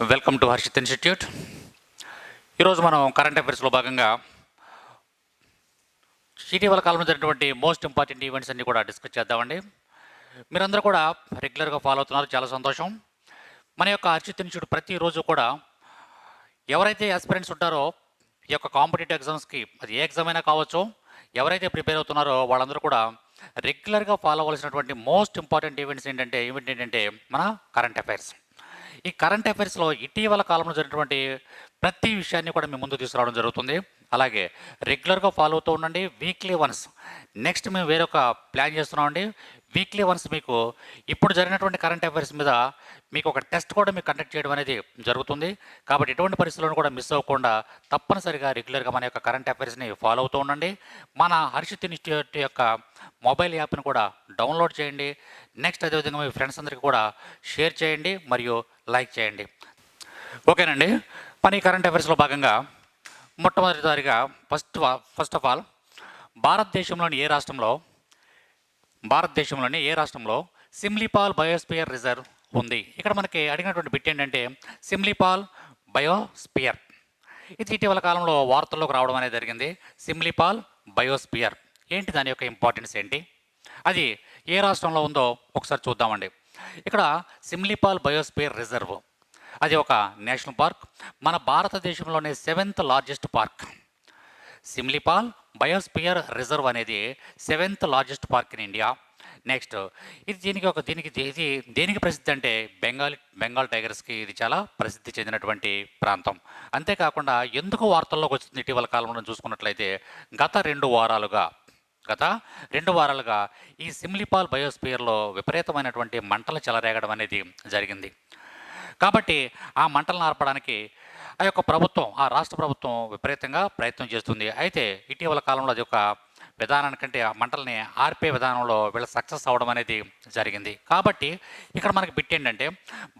Welcome to Harshit institute. ఈరోజు మనం current అఫైర్స్లో భాగంగా ఇటీవల కాలంలో జరిగినటువంటి మోస్ట్ ఇంపార్టెంట్ ఈవెంట్స్ అన్ని కూడా డిస్కస్ చేద్దామండి. మీరందరూ కూడా రెగ్యులర్గా ఫాలో అవుతున్నారు, చాలా సంతోషం. మన యొక్క హర్షిత్ ఇన్స్టిట్యూట్ ప్రతిరోజు కూడా ఎవరైతే ఆస్పిరెంట్స్ ఉంటారో ఈ యొక్క కాంపిటేటివ్ ఎగ్జామ్స్కి, అది ఏ ఎగ్జామ్ అయినా కావచ్చు, ఎవరైతే ప్రిపేర్ అవుతున్నారో వాళ్ళందరూ కూడా రెగ్యులర్గా ఫాలో అవ్వాల్సినటువంటి మోస్ట్ ఇంపార్టెంట్ ఈవెంట్ ఏంటంటే మన కరెంట్ అఫైర్స్. ఈ కరెంట్ అఫైర్స్లో ఇటీవల కాలంలో జరిగినటువంటి ప్రతి విషయాన్ని కూడా మీ ముందు తీసుకురావడం జరుగుతుంది. అలాగే రెగ్యులర్గా ఫాలో అవుతూ ఉండండి. వీక్లీ వన్స్ నెక్స్ట్ మేము వేరొక ప్లాన్ చేస్తున్నామండి. వీక్లీ వన్స్ మీకు ఇప్పుడు జరిగినటువంటి కరెంట్ అఫైర్స్ మీద మీకు ఒక టెస్ట్ కూడా మీకు కండక్ట్ చేయడం అనేది జరుగుతుంది. కాబట్టి ఎటువంటి పరిస్థితులను కూడా మిస్ అవ్వకుండా తప్పనిసరిగా రెగ్యులర్గా మన యొక్క కరెంట్ అఫైర్స్ని ఫాలో అవుతూ ఉండండి. మన హర్షిత్ ఇన్స్టిట్యూట్ యొక్క మొబైల్ యాప్ని కూడా డౌన్లోడ్ చేయండి. నెక్స్ట్ అదేవిధంగా మీ ఫ్రెండ్స్ అందరికీ కూడా షేర్ చేయండి మరియు లైక్ చేయండి. ఓకేనండి. మన ఈ కరెంట్ అఫైర్స్లో భాగంగా మొట్టమొదటిసారిగా ఫస్ట్ ఆఫ్ ఆల్ భారతదేశంలోని ఏ రాష్ట్రంలో సిమ్లీపాల్ బయోస్పియర్ రిజర్వ్ ఉంది? ఇక్కడ మనకి అడిగినటువంటి బిట్ ఏంటంటే సిమ్లీపాల్ బయోస్పియర్. ఇది ఇటీవల కాలంలో వార్తల్లోకి రావడం అనేది జరిగింది. సిమ్లీపాల్ బయోస్పియర్ ఏంటి, దాని యొక్క ఇంపార్టెన్స్ ఏంటి, అది ఏ రాష్ట్రంలో ఉందో ఒకసారి చూద్దామండి. ఇక్కడ సిమ్లీపాల్ బయోస్పియర్ రిజర్వ్ అది ఒక నేషనల్ పార్క్, మన భారతదేశంలోనే 7th largest park. Simlipal biosphere reserve అనేది 7th largest park in India. Next ఇది దేనికి ప్రసిద్ధి అంటే బెంగాల్ టైగర్స్కి ఇది చాలా ప్రసిద్ధి చెందినటువంటి ప్రాంతం. అంతేకాకుండా ఎందుకు వార్తల్లోకి వచ్చింది ఇటీవల కాలంలో చూసుకున్నట్లయితే గత 2 వారాలుగా ఈ సిమ్లీపాల్ బయోస్పియర్లో విపరీతమైనటువంటి మంటలు చెలరేగడం అనేది జరిగింది. కాబట్టి ఆ మంటలను ఆర్పడానికి ఆ రాష్ట్ర ప్రభుత్వం విపరీతంగా ప్రయత్నం చేస్తుంది. అయితే ఇటీవల కాలంలో అది ఒక విధానానికంటే ఆ మంటల్ని ఆర్పే విధానంలో వీళ్ళు సక్సెస్ అవ్వడం అనేది జరిగింది. కాబట్టి ఇక్కడ మనకి బిట్ ఏంటంటే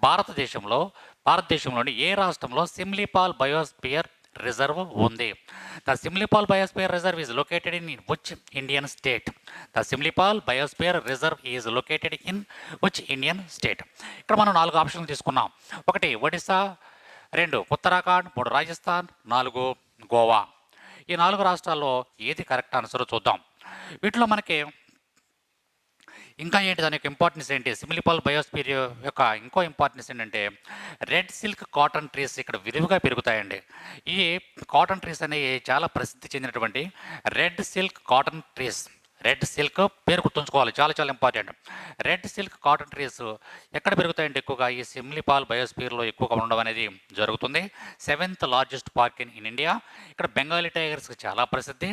భారతదేశంలోని ఏ రాష్ట్రంలో సిమ్లీపాల్ బయోస్పియర్ రిజర్వ్ ఉంది? The Simlipal biosphere reserve is located in which Indian state? The Simlipal biosphere reserve is located in which Indian state? ఇక్కడ మనం 4 ఆప్షన్లు తీసుకున్నాం. 1 ఒడిశా, 2 ఉత్తరాఖండ్, 3 రాజస్థాన్, 4 గోవా. ఈ 4 రాష్ట్రాల్లో ఏది కరెక్ట్ ఆన్సర్ చూద్దాం. వీటిలో మనకి ఇంకా ఏంటి, దాని యొక్క ఇంపార్టెన్స్ ఏంటి, సిమ్లీపాల్ బయోస్పియర్ యొక్క ఇంకో ఇంపార్టెన్స్ ఏంటంటే రెడ్ సిల్క్ కాటన్ ట్రీస్ ఇక్కడ విరివిగా పెరుగుతాయండి. ఈ కాటన్ ట్రీస్ అనేవి చాలా ప్రసిద్ధి చెందినటువంటి red silk cotton trees. Red silk పేరు గుర్తుంచుకోవాలి, చాలా చాలా important. Red silk cotton trees ఎక్కడ పెరుగుతాయంటే ఎక్కువగా ఈ సిమ్లీపాల్ బయోస్పియర్లో ఎక్కువగా ఉండడం అనేది జరుగుతుంది. 7th largest park in India. ఇక్కడ బెంగాలీ టైగర్స్కి చాలా ప్రసిద్ధి.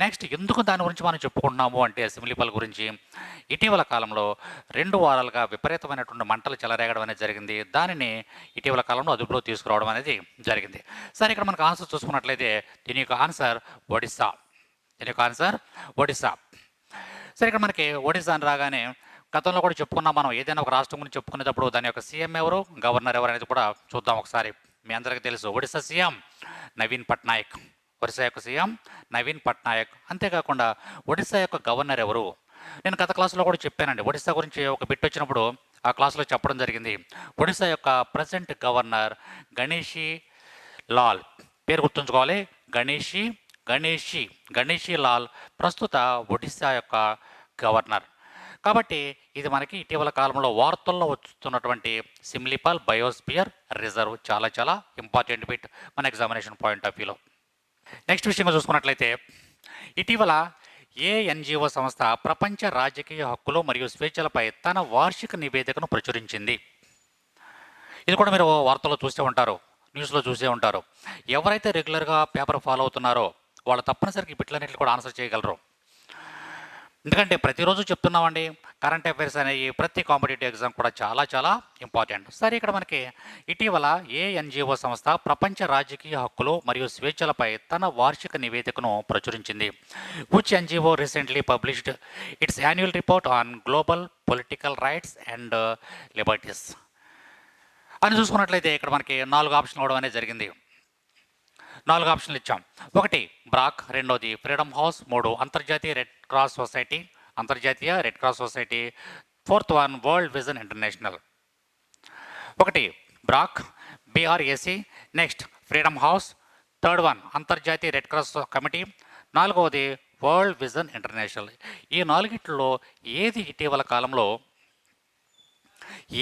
నెక్స్ట్ ఎందుకు దాని గురించి మనం చెప్పుకుంటున్నాము అంటే సిమ్లీపాల్ గురించి ఇటీవల కాలంలో 2 వారాలుగా విపరీతమైనటువంటి మంటలు చెలరేగడం అనేది జరిగింది. దానిని ఇటీవల కాలంలో అదుపులో తీసుకురావడం అనేది జరిగింది. సరే, ఇక్కడ మనకు ఆన్సర్ చూసుకున్నట్లయితే దీని యొక్క ఆన్సర్ ఒడిశా. సరే, ఇక్కడ మనకి ఒడిశా అని రాగానే గతంలో కూడా చెప్పుకున్నాం మనం. ఏదైనా ఒక రాష్ట్రం గురించి చెప్పుకునేటప్పుడు దాని యొక్క సీఎం ఎవరు, గవర్నర్ ఎవరు అనేది కూడా చూద్దాం ఒకసారి. మీ అందరికీ తెలుసు, ఒడిశా సీఎం నవీన్ పట్నాయక్. ఒడిశా యొక్క సీఎం నవీన్ పట్నాయక్. అంతేకాకుండా ఒడిశా యొక్క గవర్నర్ ఎవరు? నేను గత క్లాసులో కూడా చెప్పానండి. ఒడిశా గురించి ఒక బిట్ వచ్చినప్పుడు ఆ క్లాసులో చెప్పడం జరిగింది. ఒడిశా యొక్క ప్రజెంట్ గవర్నర్ గణేషి లాల్. పేరు గుర్తుంచుకోవాలి, గణేషి లాల్ ప్రస్తుత ఒడిశా యొక్క గవర్నర్. కాబట్టి ఇది మనకి ఇటీవల కాలంలో వార్తల్లో వస్తున్నటువంటి సిమ్లీపాల్ బయోస్పియర్ రిజర్వ్ చాలా చాలా ఇంపార్టెంట్ బిట్ మన ఎగ్జామినేషన్ పాయింట్ ఆఫ్ వ్యూలో. నెక్స్ట్ విషయంగా చూసుకున్నట్లయితే ఇటీవల ఏ ఎన్జిఓ సంస్థ ప్రపంచ రాజకీయ హక్కులు మరియు స్వేచ్ఛలపై తన వార్షిక నివేదికను ప్రచురించింది? ఇది కూడా మీరు వార్తల్లో చూసే ఉంటారు, న్యూస్లో చూసే ఉంటారు. ఎవరైతే రెగ్యులర్గా పేపర్ ఫాలో అవుతున్నారో వాళ్ళు తప్పనిసరిగా బిట్లన్నింటిని కూడా ఆన్సర్ చేయగలరు. ఎందుకంటే ప్రతిరోజు చెప్తున్నామండి, కరెంట్ అఫైర్స్ అనేవి ప్రతి కాంపిటేటివ్ ఎగ్జామ్ కూడా చాలా చాలా ఇంపార్టెంట్. సరే, ఇక్కడ మనకి ఇటీవల ఏ ఎన్జిఓ సంస్థ ప్రపంచ రాజకీయ హక్కులు మరియు స్వేచ్ఛలపై తన వార్షిక నివేదికను ప్రచురించింది? Which NGO recently published it's annual report on global political rights and liberties అని చూసుకున్నట్లయితే ఇక్కడ మనకి 4 ఆప్షన్లు ఇవ్వడం అనేది జరిగింది. 4 ఆప్షన్లు ఇచ్చాం. 1 బ్రాక్, 2ది ఫ్రీడమ్ హౌస్, 3 అంతర్జాతీయ red cross society, 4th one world vision international. 1 BRAC, BRAC. Next freedom house. Third one అంతర్జాతీయ రెడ్ క్రాస్ కమిటీ. నాలుగవది వరల్డ్ విజన్ ఇంటర్నేషనల్. ఈ నాలుగిట్లో ఏది ఇటీవల కాలంలో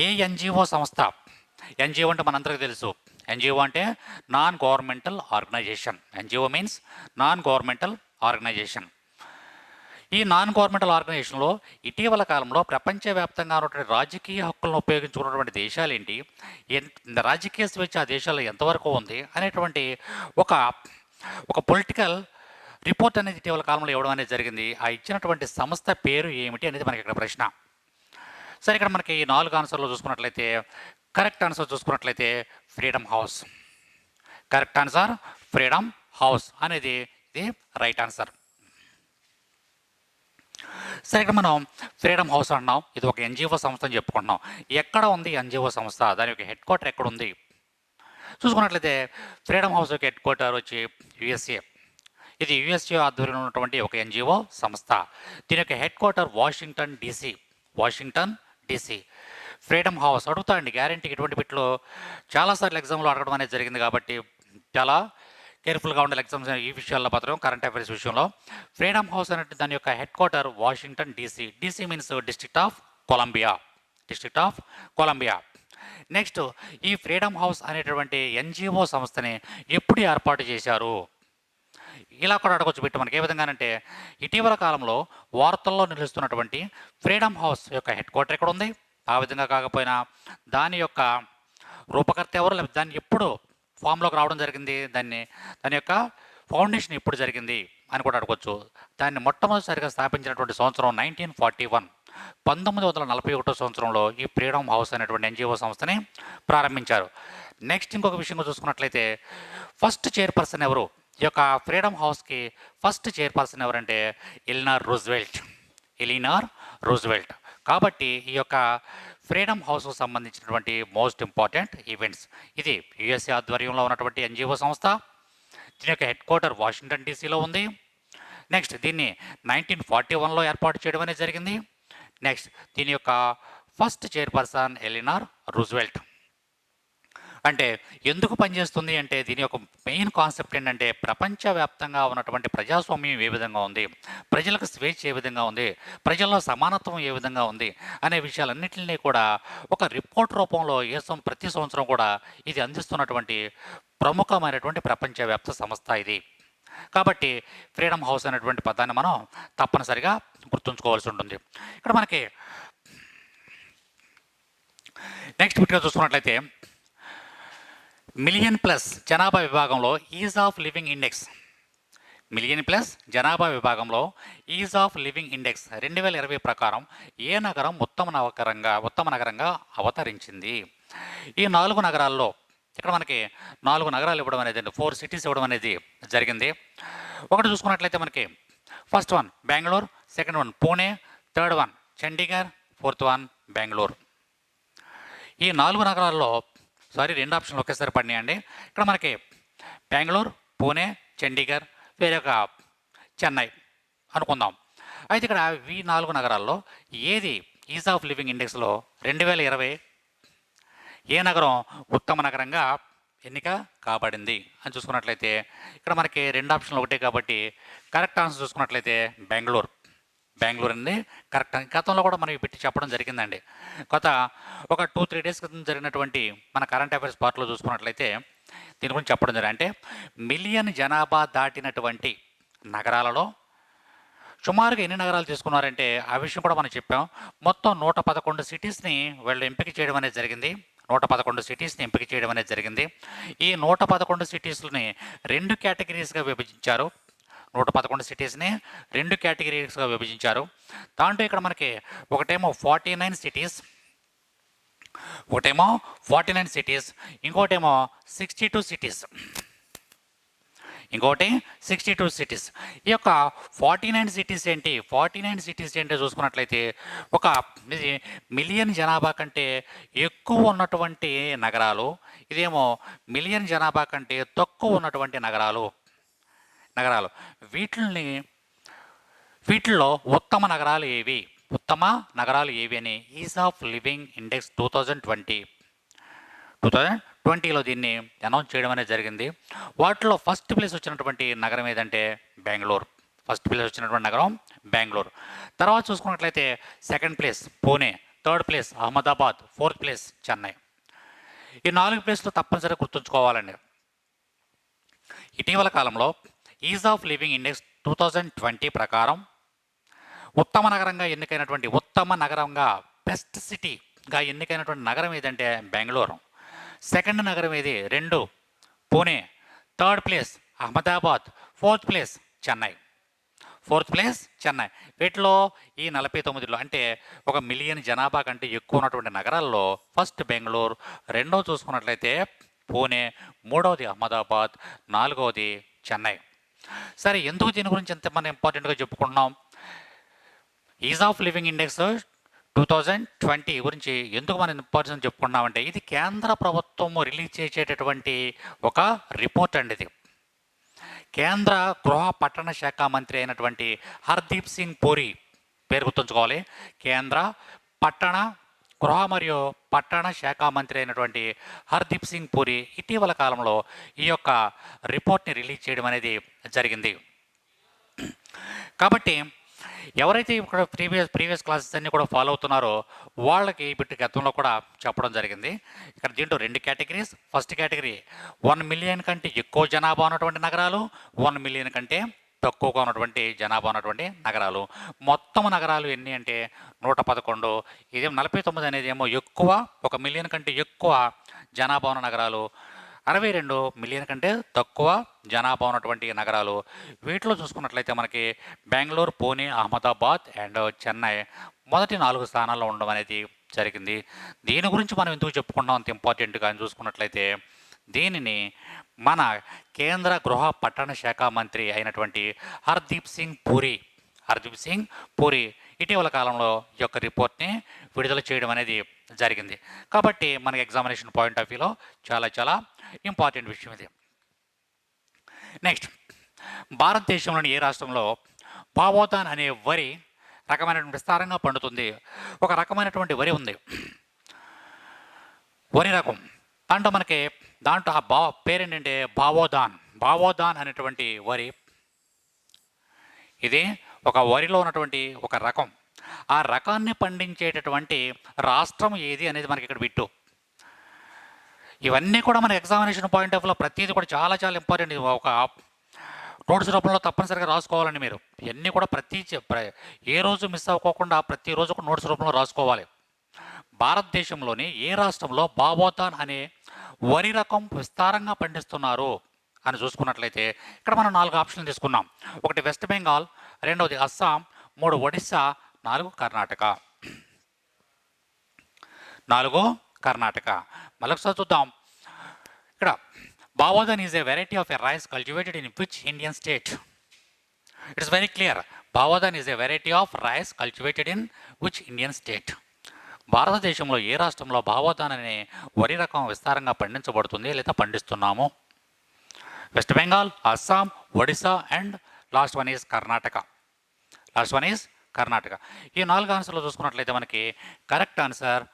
ఏ ఎన్జిఓ సంస్థ, ఎన్జిఓ అంటే మనందరికీ తెలుసు, ఎన్జిఓ అంటే non governmental organisation. NGO means non governmental organisation. ఈ నాన్ గవర్నమెంటల్ ఆర్గనైజేషన్లో ఇటీవల కాలంలో ప్రపంచవ్యాప్తంగా ఉన్నటువంటి రాజకీయ హక్కులను ఉపయోగించుకున్నటువంటి దేశాలు ఏంటి, రాజకీయ స్వేచ్ఛ ఆ దేశాల్లో ఎంతవరకు ఉంది అనేటువంటి ఒక ఒక పొలిటికల్ రిపోర్ట్ అనేది ఇటీవల కాలంలో ఇవ్వడం అనేది జరిగింది. ఆ ఇచ్చినటువంటి సంస్థ పేరు ఏమిటి అనేది మనకి ఇక్కడ ప్రశ్న. సరే, ఇక్కడ మనకి ఈ 4 ఆన్సర్లో చూసుకున్నట్లయితే కరెక్ట్ ఆన్సర్ చూసుకున్నట్లయితే freedom house. Correct answer freedom house అనేది ఇది రైట్ ఆన్సర్. సరే, ఇక్కడ మనం ఫ్రీడమ్ హౌస్ అన్నాం, ఇది ఒక ఎన్జిఓ సంస్థ అని చెప్పుకుంటున్నాం. ఎక్కడ ఉంది ఎన్జిఓ సంస్థ, దాని యొక్క హెడ్ క్వార్టర్ ఎక్కడ ఉంది చూసుకున్నట్లయితే ఫ్రీడమ్ హౌస్ యొక్క హెడ్ క్వార్టర్ వచ్చి యుఎస్ఏ. ఇది యుఎస్ఏ ఆధ్వర్యంలో ఉన్నటువంటి ఒక ఎన్జిఓ సంస్థ. దీని యొక్క head quarter Washington DC. Washington DC. Freedom house అడుగుతా అండి, గ్యారంటీకి ఇటువంటి బిట్లు చాలాసార్లు ఎగ్జామ్లో అడగడం అనేది జరిగింది కాబట్టి చాలా కేర్ఫుల్గా ఉండాలి ఎగ్జామ్స్ ఈ విషయాల్లో మాత్రం, కరెంట్ అఫైర్స్ విషయంలో. ఫ్రీడమ్ హౌస్ అనే దాని యొక్క head quarter Washington DC. DC means district of Columbia. District of Columbia. Next, ఈ ఫ్రీడమ్ హౌస్ అనేటువంటి ఎన్జిఓ సంస్థని ఎప్పుడు ఏర్పాటు చేశారు, ఇలా కూడా అడగొచ్చు బిట్టు మనకి. ఏ విధంగానంటే ఇటీవల కాలంలో వార్తల్లో నిలుస్తున్నటువంటి ఫ్రీడమ్ హౌస్ యొక్క హెడ్ క్వార్టర్ ఎక్కడ ఉంది, ఆ విధంగా కాకపోయినా దాని యొక్క రూపకర్త ఎవరు, లేకపోతే దాన్ని ఎప్పుడు ఫామ్లోకి రావడం జరిగింది, దాని యొక్క ఫౌండేషన్ ఎప్పుడు జరిగింది అని కూడా అడగొచ్చు. దాన్ని మొట్టమొదటిసారిగా స్థాపించినటువంటి సంవత్సరం 1941. 1941 సంవత్సరంలో ఈ ఫ్రీడమ్ హౌస్ అనేటువంటి ఎన్జిఓ సంస్థని ప్రారంభించారు. నెక్స్ట్, ఇంకొక విషయంగా చూసుకున్నట్లయితే ఫస్ట్ చైర్పర్సన్ ఎవరు, ఈ యొక్క ఫ్రీడమ్ హౌస్కి ఫస్ట్ చైర్పర్సన్ ఎవరంటే ఎలినార్ రూజ్వెల్ట్. Elinor Roosevelt. కాబట్టి ఈ యొక్క ఫ్రీడమ్ హౌస్కు సంబంధించినటువంటి మోస్ట్ ఇంపార్టెంట్ ఈవెంట్స్ ఇది యుఎస్ఏ ఆధ్వర్యంలో ఉన్నటువంటి ఎన్జిఓ సంస్థ. దీని యొక్క హెడ్ క్వార్టర్ వాషింగ్టన్ డీసీలో ఉంది. నెక్స్ట్, దీన్ని 1941లో ఏర్పాటు చేయడం అనేది జరిగింది. నెక్స్ట్, దీని యొక్క ఫస్ట్ చైర్పర్సన్ ఎలినార్ రూజ్వెల్ట్. అంటే ఎందుకు పనిచేస్తుంది అంటే దీని యొక్క మెయిన్ కాన్సెప్ట్ ఏంటంటే ప్రపంచవ్యాప్తంగా ఉన్నటువంటి ప్రజాస్వామ్యం ఏ విధంగా ఉంది, ప్రజలకు స్వేచ్ఛ ఏ విధంగా ఉంది, ప్రజల్లో సమానత్వం ఏ విధంగా ఉంది అనే విషయాలన్నింటినీ కూడా ఒక రిపోర్ట్ రూపంలో ప్రతి సంవత్సరం కూడా ఇది అందిస్తున్నటువంటి ప్రముఖమైనటువంటి ప్రపంచవ్యాప్త సంస్థ ఇది. కాబట్టి ఫ్రీడమ్ హౌస్ అనేటువంటి పదాన్ని మనం తప్పనిసరిగా గుర్తుంచుకోవాల్సి ఉంటుంది. ఇక్కడ మనకి నెక్స్ట్ బిట్గా చూసుకున్నట్లయితే మిలియన్ ప్లస్ జనాభా విభాగంలో is of living index. Million plus జనాభా విభాగంలో ఈజ్ ఆఫ్ లివింగ్ ఇండెక్స్ 2020 ప్రకారం ఏ నగరం ఉత్తమ నగరంగా అవతరించింది? ఈ 4 నగరాల్లో ఇక్కడ మనకి 4 నగరాలు ఇవ్వడం అనేది 4 సిటీస్ ఇవ్వడం అనేది జరిగింది. ఒకటి చూసుకున్నట్లయితే మనకి first one Bengaluru, second one Pune, third one Chandigarh, fourth one Bengaluru. ఈ 4 నగరాల్లో 2 ఆప్షన్లు ఒకేసారి పడినాయండి. ఇక్కడ మనకి బెంగళూరు, పూణే, చండీగఢ్, వేరొక చెన్నై అనుకుందాం. అయితే ఇక్కడ ఈ 4 నగరాల్లో ఏది ఈజ్ ఆఫ్ లివింగ్ ఇండెక్స్లో 2020 ఏ నగరం ఉత్తమ నగరంగా ఎన్నిక కాబడింది అని చూసుకున్నట్లయితే ఇక్కడ మనకి 2 ఆప్షన్లు ఒకటే కాబట్టి కరెక్ట్ ఆన్సర్ చూసుకున్నట్లయితే బెంగళూరు. బెంగళూరు అనేది కరెక్ట్. గతంలో కూడా మనం పెట్టి చెప్పడం జరిగిందండి. ఒక 2-3 డేస్ క్రితం జరిగినటువంటి మన కరెంట్ అఫైర్స్ పార్ట్లో చూసుకున్నట్లయితే దీని గురించి చెప్పడం జరిగింది. అంటే మిలియన్ జనాభా దాటినటువంటి నగరాలలో సుమారుగా ఎన్ని నగరాలు తీసుకున్నారంటే ఆ విషయం కూడా మనం చెప్పాం. మొత్తం 111 సిటీస్ని వీళ్ళు ఎంపిక చేయడం అనేది జరిగింది. 111 సిటీస్ని ఎంపిక చేయడం అనేది జరిగింది. ఈ 111 సిటీస్ని 2 కేటగిరీస్గా విభజించారు. 111 సిటీస్ని 2 కేటగిరీస్గా విభజించారు. దాంట్లో ఇక్కడ మనకి ఒకటేమో 49 సిటీస్, ఇంకోటేమో 62 సిటీస్. ఈ యొక్క 49 సిటీస్ ఏంటి, 49 సిటీస్ ఏంటో చూసుకున్నట్లయితే ఒక మిలియన్ జనాభా కంటే ఎక్కువ ఉన్నటువంటి నగరాలు, ఇదేమో మిలియన్ జనాభా కంటే తక్కువ ఉన్నటువంటి నగరాలు. వీటిల్లో ఉత్తమ నగరాలు ఏవి అని ఈజ్ ఆఫ్ లివింగ్ ఇండెక్స్ 2020 2020లో దీన్ని అనౌన్స్ చేయడం అనేది జరిగింది. వాటిలో ఫస్ట్ ప్లేస్ వచ్చినటువంటి నగరం ఏదంటే బెంగుళూరు. ఫస్ట్ ప్లేస్ వచ్చినటువంటి నగరం బెంగుళూరు. తర్వాత చూసుకున్నట్లయితే second place Pune, third place Ahmedabad, fourth place Chennai. ఈ 4 ప్లేస్లు తప్పనిసరిగా గుర్తుంచుకోవాలండి. ఇటీవల కాలంలో ఈజ్ ఆఫ్ లివింగ్ ఇండెక్స్ 2020 ప్రకారం ఉత్తమ నగరంగా బెస్ట్ సిటీగా ఎన్నికైనటువంటి నగరం ఏదంటే బెంగళూరు. సెకండ్ నగరం ఏది 2 Pune, third place Ahmedabad, fourth place Chennai. వీటిలో ఈ 49లో అంటే 1 మిలియన్ జనాభా కంటే ఎక్కువ ఉన్నటువంటి నగరాల్లో ఫస్ట్ బెంగళూరు, రెండో చూసుకున్నట్లయితే పూణే, మూడవది అహ్మదాబాద్, నాలుగవది చెన్నై. సరే, ఎందుకు దీని గురించి ఎంత మనం ఇంపార్టెంట్గా చెప్పుకుంటున్నాం? ఈజ్ ఆఫ్ లివింగ్ ఇండెక్స్ 2020 గురించి ఎందుకు మనం ఇంపార్టెన్స్ చెప్పుకున్నామంటే ఇది కేంద్ర ప్రభుత్వం రిలీజ్ చేసేటటువంటి ఒక రిపోర్ట్ అండి. ఇది కేంద్ర గృహ పట్టణ శాఖ మంత్రి అయినటువంటి హర్దీప్ సింగ్ పూరి పేరు గుర్తుంచుకోవాలి. కేంద్ర గృహ మరియు పట్టణ శాఖ మంత్రి అయినటువంటి హర్దీప్ సింగ్ పూరి ఇటీవల కాలంలో ఈ యొక్క రిపోర్ట్ని రిలీజ్ చేయడం అనేది జరిగింది. కాబట్టి ఎవరైతే ఇక్కడ ప్రీవియస్ క్లాసెస్ అన్నీ కూడా ఫాలో అవుతున్నారో వాళ్ళకి బిట్టు గతంలో కూడా చెప్పడం జరిగింది. ఇక్కడ దీంట్లో 2 కేటగిరీస్. ఫస్ట్ కేటగిరీ 1 మిలియన్ కంటే ఎక్కువ జనాభా ఉన్నటువంటి నగరాలు, 1 మిలియన్ కంటే తక్కువగా ఉన్నటువంటి జనాభా ఉన్నటువంటి నగరాలు. మొత్తం నగరాలు ఎన్ని అంటే 111. ఇదేమో 49 అనేది ఏమో ఎక్కువ, 1 మిలియన్ కంటే ఎక్కువ జనాభా ఉన్న నగరాలు, 62 మిలియన్ కంటే తక్కువ జనాభా ఉన్నటువంటి నగరాలు. వీటిలో చూసుకున్నట్లయితే మనకి బెంగళూరు, పూణే, అహ్మదాబాద్ అండ్ చెన్నై మొదటి 4 స్థానాల్లో ఉండడం అనేది జరిగింది. దీని గురించి మనం ఎందుకు చెప్పుకుంటాం అంత ఇంపార్టెంట్గా అని చూసుకున్నట్లయితే దీనిని మన కేంద్ర గృహ పట్టణ శాఖ మంత్రి అయినటువంటి హర్దీప్ సింగ్ పూరి ఇటీవల కాలంలో ఈ యొక్క రిపోర్ట్ని విడుదల చేయడం అనేది జరిగింది. కాబట్టి మనకి ఎగ్జామినేషన్ పాయింట్ ఆఫ్ వ్యూలో చాలా ఇంపార్టెంట్ విషయం ఇది. నెక్స్ట్, భారతదేశంలోని ఏ రాష్ట్రంలో బావోదాన్ అనే వరి రకమైనటువంటి విస్తారంగా పండుతుంది? ఒక రకమైనటువంటి వరి ఉంది, వరి రకం. దాంట్లో ఆ పేరేంటంటే బావోదాన్ అనేటువంటి వరి. ఇది ఒక వరిలో ఉన్నటువంటి ఒక రకం. ఆ రకాన్ని పండించేటటువంటి రాష్ట్రం ఏది అనేది మనకి ఇక్కడ బిట్టు. ఇవన్నీ కూడా మన ఎగ్జామినేషన్ పాయింట్ ఆఫ్ వ్యూలో ప్రతిదీ కూడా చాలా ఇంపార్టెంట్. ఒక నోట్స్ రూపంలో తప్పనిసరిగా రాసుకోవాలండి మీరు. ఇవన్నీ కూడా ఏ రోజు మిస్ అవ్వకోకుండా ప్రతిరోజు కూడా నోట్స్ రూపంలో రాసుకోవాలి. భారతదేశంలోని ఏ రాష్ట్రంలో బావోదాన్ అనే వరి రకం విస్తారంగా పండిస్తున్నారు అని చూసుకున్నట్లయితే ఇక్కడ మనం 4 ఆప్షన్లు తీసుకున్నాం. 1 వెస్ట్ బెంగాల్, 2వది అస్సాం, 3 ఒడిస్సా, 4 కర్ణాటక. మళ్ళొకసారి చూద్దాం. ఇక్కడ Baodhan is a variety of a rice cultivated in which Indian state? It's very clear. Baodhan is a variety of rice cultivated in which Indian state? భారతదేశంలో ఏ రాష్ట్రంలో బావోదాన్ అనే వరి రకం విస్తారంగా పండించబడుతుంది లేదా పండిస్తున్నాము? West Bengal, Assam, Odisha and last one is Karnataka. ఈ 4 ఆన్సర్లు చూసుకున్నట్లయితే మనకి కరెక్ట్ ఆన్సర్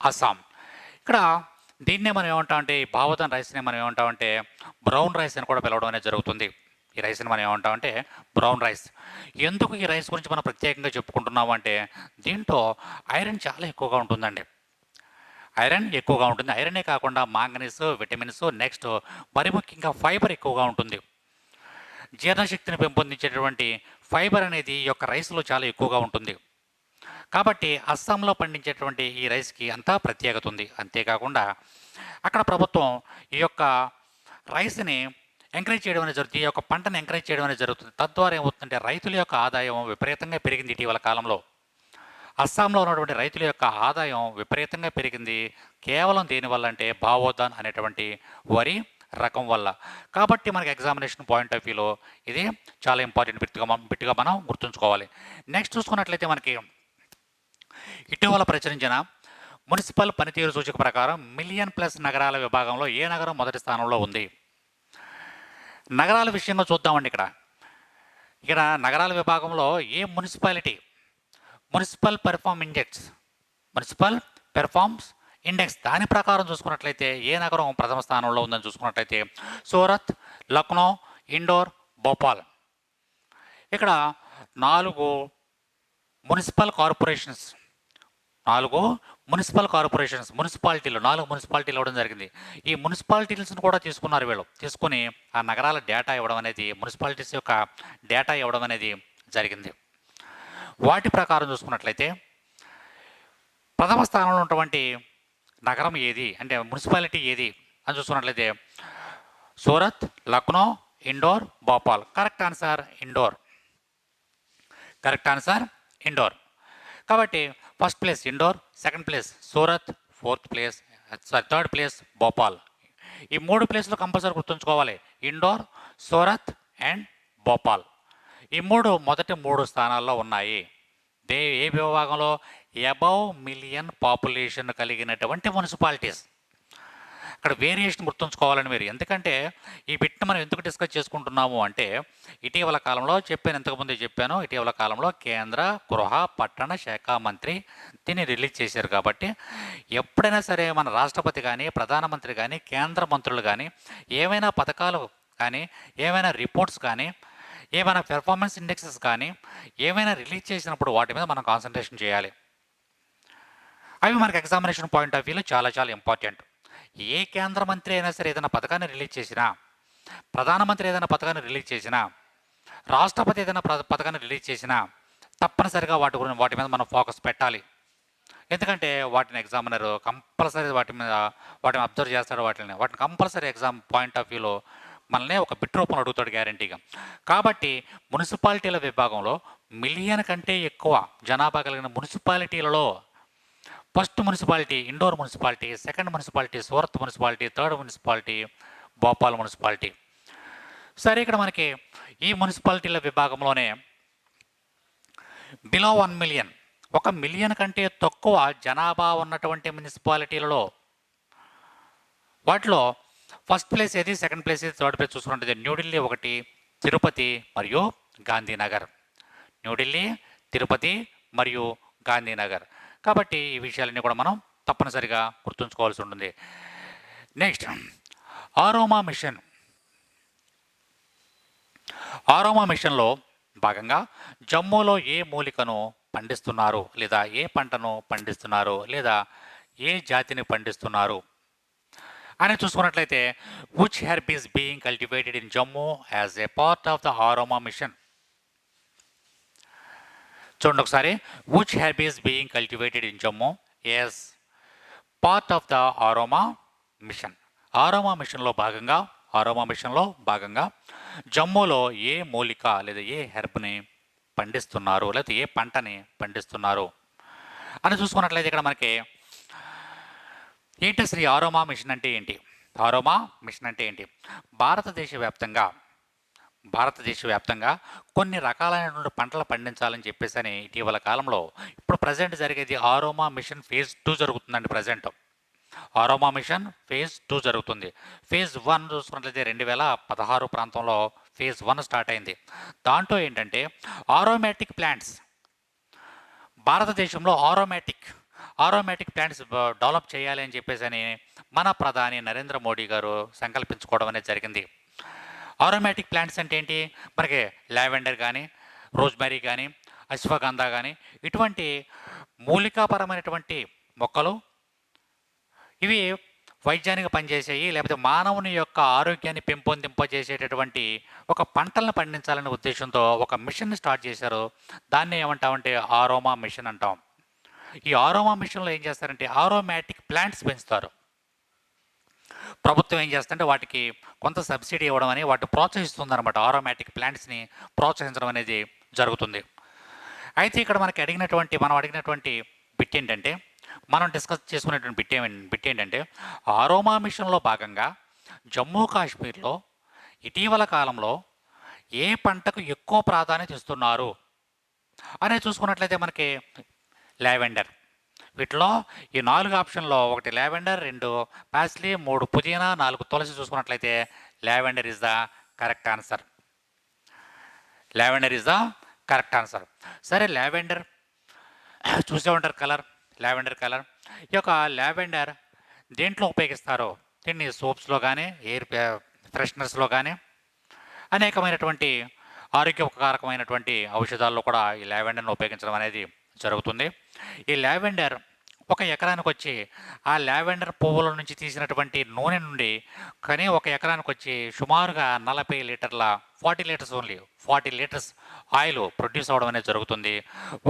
అస్సాం. ఇక్కడ దీన్నే మనం ఏమంటామంటే ఈ బావోదాన్ రైస్ని మనం ఏమంటామంటే బ్రౌన్ రైస్ అని కూడా పిలవడం అనేది జరుగుతుంది. ఈ రైస్ని మనం ఏమంటామంటే బ్రౌన్ రైస్. ఎందుకు ఈ రైస్ గురించి మనం ప్రత్యేకంగా చెప్పుకుంటున్నాము అంటే దీంట్లో ఐరన్ చాలా ఎక్కువగా ఉంటుందండి. ఐరనే కాకుండా మాంగనీస్, విటమిన్స్, నెక్స్ట్ మరి ముఖ్యంగా ఫైబర్ ఎక్కువగా ఉంటుంది. జీర్ణశక్తిని పెంపొందించేటటువంటి ఫైబర్ అనేది ఈ యొక్క రైస్లో చాలా ఎక్కువగా ఉంటుంది. కాబట్టి అస్సాంలో పండించేటువంటి ఈ రైస్కి అంతా ప్రత్యేకత ఉంది. అంతేకాకుండా అక్కడ ప్రభుత్వం ఈ యొక్క రైస్ని ఎంకరేజ్ చేయడం అనేది జరుగుతుంది. ఈ యొక్క పంటను ఎంకరేజ్ చేయడం అనేది జరుగుతుంది. తద్వారా ఏమవుతుందంటే రైతుల యొక్క ఆదాయం విపరీతంగా పెరిగింది ఇటీవల కాలంలో. అస్సాంలో ఉన్నటువంటి రైతుల యొక్క ఆదాయం విపరీతంగా పెరిగింది. కేవలం దేనివల్ల అంటే బావోదాన్ అనేటువంటి వరి రకం వల్ల. కాబట్టి మనకి ఎగ్జామినేషన్ పాయింట్ ఆఫ్ వ్యూలో ఇది చాలా ఇంపార్టెంట్ బిట్గా మనం గుర్తుంచుకోవాలి. నెక్స్ట్ చూసుకున్నట్లయితే మనకి ఇటీవల ప్రచురించిన మున్సిపల్ పనితీరు సూచిక ప్రకారం మిలియన్ ప్లస్ నగరాల విభాగంలో ఏ నగరం మొదటి స్థానంలో ఉంది? నగరాల విషయంలో చూద్దామండి. ఇక్కడ నగరాల విభాగంలో ఏ మున్సిపల్ పెర్ఫార్మ్స్ ఇండెక్స్ దాని ప్రకారం చూసుకున్నట్లయితే ఏ నగరం ప్రథమ స్థానంలో ఉందని చూసుకున్నట్లయితే సూరత్, లక్నో, ఇండోర్, భోపాల్. ఇక్కడ 4 మున్సిపల్ కార్పొరేషన్స్ 4 మున్సిపాలిటీలు 4 మున్సిపాలిటీలు ఇవ్వడం జరిగింది. ఈ మున్సిపాలిటీస్ని కూడా తీసుకున్నారు వీళ్ళు. తీసుకొని ఆ నగరాల డేటా ఇవ్వడం అనేది మున్సిపాలిటీస్ యొక్క డేటా ఇవ్వడం అనేది జరిగింది. వాటి ప్రకారం చూసుకున్నట్లయితే ప్రథమ స్థానంలో ఉన్నటువంటి నగరం ఏది అంటే మున్సిపాలిటీ ఏది అని చూసుకున్నట్లయితే Surat, Lucknow, Indore, Bhopal. Correct answer Indore. Correct answer Indore. కాబట్టి first place Indore, second place Surat, third place Bhopal. ఈ 3 ప్లేస్లు కంపల్సరీ గుర్తుంచుకోవాలి. ఇండోర్, సూరత్ అండ్ భోపాల్. ఈ మొదటి 3 స్థానాల్లో ఉన్నాయి. ఏ విభాగంలో? అబవ్ మిలియన్ పాపులేషన్ కలిగినటువంటి మున్సిపాలిటీస్. అక్కడ వేరియేషన్ గుర్తుంచుకోవాలని మీరు. ఎందుకంటే ఈ బిట్ను మనం ఎందుకు డిస్కస్ చేసుకుంటున్నాము అంటే ఇటీవల కాలంలో ఇంతకుముందే చెప్పాను, ఇటీవల కాలంలో కేంద్ర గృహ పట్టణ శాఖ మంత్రి దీన్ని రిలీజ్ చేశారు. కాబట్టి ఎప్పుడైనా సరే మన రాష్ట్రపతి కానీ, ప్రధానమంత్రి కానీ, కేంద్ర మంత్రులు కానీ ఏమైనా పథకాలు కానీ, ఏమైనా రిపోర్ట్స్ కానీ, ఏమైనా పెర్ఫార్మెన్స్ ఇండెక్సెస్ కానీ ఏమైనా రిలీజ్ చేసినప్పుడు వాటి మీద మనం కాన్సన్ట్రేషన్ చేయాలి. అవి మనకు ఎగ్జామినేషన్ పాయింట్ ఆఫ్ వ్యూలో చాలా చాలా ఇంపార్టెంట్. ఏ కేంద్ర మంత్రి అయినా సరే ఏదైనా పథకాన్ని రిలీజ్ చేసినా, ప్రధానమంత్రి ఏదైనా పథకాన్ని రిలీజ్ చేసినా, రాష్ట్రపతి ఏదైనా పథకాన్ని రిలీజ్ చేసినా తప్పనిసరిగా వాటి మీద మనం ఫోకస్ పెట్టాలి. ఎందుకంటే వాటిని ఎగ్జామినర్ కంపల్సరీ వాటిని అబ్జర్వ్ చేస్తాడు. వాటిని కంపల్సరీ ఎగ్జామ్ పాయింట్ ఆఫ్ వ్యూలో మనల్ని ఒక బిట్ రూపంలో అడుగుతాడు గ్యారంటీగా. కాబట్టి మున్సిపాలిటీల విభాగంలో మిలియన్ కంటే ఎక్కువ జనాభా కలిగిన మున్సిపాలిటీలలో first municipality Indore municipality, second municipality Surat municipality, third municipality Bhopal municipality. సరే, ఇక్కడ మనకి ఈ మున్సిపాలిటీల విభాగంలోనే బిలో 1 మిలియన్, 1 మిలియన్ కంటే తక్కువ జనాభా ఉన్నటువంటి మున్సిపాలిటీలలో వాటిలో ఫస్ట్ ప్లేస్ ఏది, సెకండ్ ప్లేస్ ఏది, థర్డ్ ప్లేస్ చూసుకుంటే న్యూఢిల్లీ 1, తిరుపతి మరియు గాంధీనగర్. న్యూఢిల్లీ, తిరుపతి మరియు గాంధీనగర్. కాబట్టి ఈ విషయాలన్నీ కూడా మనం తప్పనిసరిగా గుర్తుంచుకోవాల్సి ఉంటుంది. Next, aroma mission. ఆరోమా మిషన్లో భాగంగా జమ్మూలో ఏ మూలికను పండిస్తున్నారు, లేదా ఏ పంటను పండిస్తున్నారు, లేదా ఏ జాతిని పండిస్తున్నారు అని చూసుకున్నట్లయితే which herb is being cultivated in Jammu as a part of the aroma mission. చూడండి ఒకసారి. Which herb is being cultivated in Jammu as part of the aroma mission. Aroma మిషన్లో భాగంగా జమ్మూలో ఏ మూలిక లేదా ఏ హెర్బ్ని పండిస్తున్నారు, లేకపోతే ఏ పంటని పండిస్తున్నారు అని చూసుకున్నట్లయితే ఇక్కడ మనకి ఏంటి అసలు ఈ ఆరోమా మిషన్ అంటే ఏంటి? ఆరోమా మిషన్ అంటే ఏంటి? భారతదేశ వ్యాప్తంగా కొన్ని రకాలైనటువంటి పంటలు పండించాలని చెప్పేసి ఇటీవల కాలంలో ఇప్పుడు ప్రజెంట్ జరిగేది ఆరోమా మిషన్ ఫేజ్ 2 జరుగుతుందండి. ప్రజెంట్ ఆరోమా మిషన్ ఫేజ్ 2 జరుగుతుంది. ఫేజ్ 1 చూసుకున్నట్లయితే 2016 ప్రాంతంలో ఫేజ్ 1 స్టార్ట్ అయింది. దాంట్లో ఏంటంటే ఆరోమాటిక్ ప్లాంట్స్, భారతదేశంలో ఆరోమాటిక్ ప్లాంట్స్ డెవలప్ చేయాలి అని చెప్పేసి మన ప్రధాని నరేంద్ర మోడీ గారు సంకల్పించుకోవడం అనేది జరిగింది. ఆరోమాటిక్ ప్లాంట్స్ అంటే ఏంటి? మనకి లావెండర్ కానీ, రోజ్మెరీ కానీ, అశ్వగంధ కానీ ఇటువంటి మూలికాపరమైనటువంటి మొక్కలు ఇవి వైద్యానికి పనిచేసేవి, లేకపోతే మానవుని యొక్క ఆరోగ్యాన్ని పెంపొందింపజేసేటటువంటి ఒక పంటలను పండించాలనే ఉద్దేశంతో ఒక మిషన్ స్టార్ట్ చేశారు. దాన్ని ఏమంటామంటే ఆరోమా మిషన్ అంటాం. ఈ ఆరోమా మిషన్లో ఏం చేస్తారంటే ఆరోమాటిక్ ప్లాంట్స్ పెంచుతారు. ప్రభుత్వం ఏం చేస్తుందంటే వాటికి కొంత సబ్సిడీ ఇవ్వడం అని వాటిని ప్రోత్సహిస్తుంది అనమాట. ఆరోమాటిక్ ప్లాంట్స్ని ప్రోత్సహించడం అనేది జరుగుతుంది. అయితే ఇక్కడ మనం అడిగినటువంటి బిట్ ఏంటంటే, మనం డిస్కస్ చేసుకునేటువంటి బిట్ ఏంటంటే ఆరోమా మిషన్లో భాగంగా జమ్మూ కాశ్మీర్లో ఇటీవల కాలంలో ఏ పంటకు ఎక్కువ ప్రాధాన్యత ఇస్తున్నారు అనేది చూసుకున్నట్లయితే మనకి లావెండర్. వీటిలో ఈ 4 ఆప్షన్లో 1 లావెండర్, 2 పాస్లీ, 3 పుదీనా, 4 తులసి చూసుకున్నట్లయితే lavender is the correct answer. సరే, లావెండర్ చూసే ఉంటారు లావెండర్ కలర్. ఈ యొక్క లావెండర్ దేంట్లో ఉపయోగిస్తారో దీన్ని సోప్స్లో కానీ ఎయిర్ ఫ్రెషనర్స్లో కానీ అనేకమైనటువంటి ఆరోగ్యకారకమైనటువంటి ఔషధాల్లో కూడా ఈ లావెండర్ను ఉపయోగించడం అనేది జరుగుతుంది. ఈ లావెండర్ ఒక ఎకరానికి వచ్చి ఆ లావెండర్ పువ్వుల నుంచి తీసినటువంటి నూనె నుండి కానీ ఒక ఎకరానికి వచ్చి సుమారుగా 40 లీటర్ల 40 litres only 40 litres oil produce అవ్వడం అనేది జరుగుతుంది.